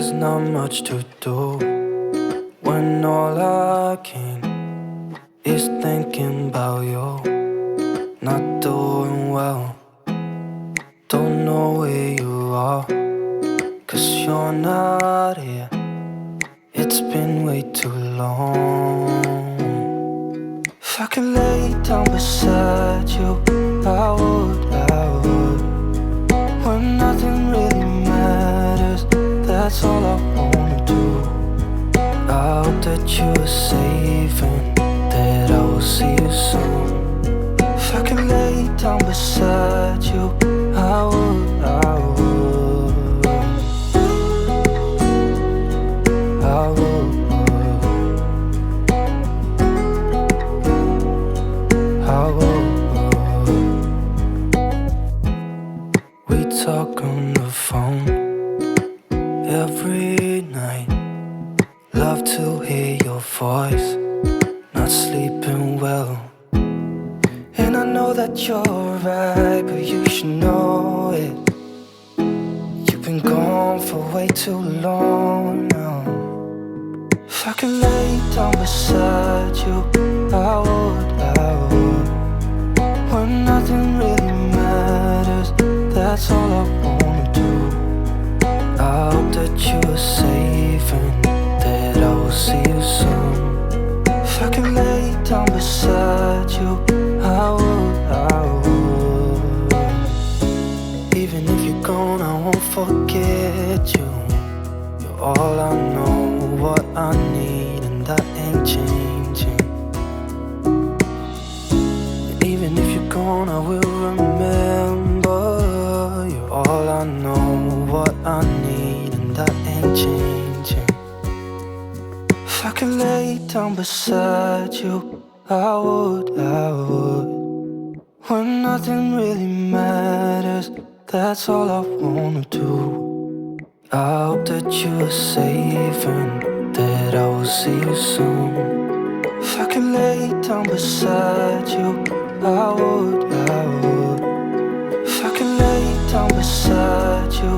there's not much to do when all I can is thinking about you. Not doing well, don't know where you are, 'cause you're not here. It's been way too long. If I could lay down beside you, I would. When nothing really matters, that's all I wanna do. I hope that you are safe and that I will see you soon. If I could lay down beside you, I would. I would. I would. We talk on the phone every night. Love to hear your voice. Not sleeping well, and I know that you're right, but you should know it. You've been gone for way too long now. If I could lay down beside you, I would. When nothing really matters, that's all I wanna do. I hope that you are safe and that I will see you soon. If I could lay down beside you, I would. Even if you're gone, I won't forget you. You're all I know, what I need, and that ain't changing. Even if you're gone, I will remember. You're all I know, what I need, and that ain't changing. If I could lay down beside you, I would. When nothing really matters, that's all I wanna do. I hope that you are safe and that I will see you soon. If I could lay down beside you, I would. If I could lay down beside you,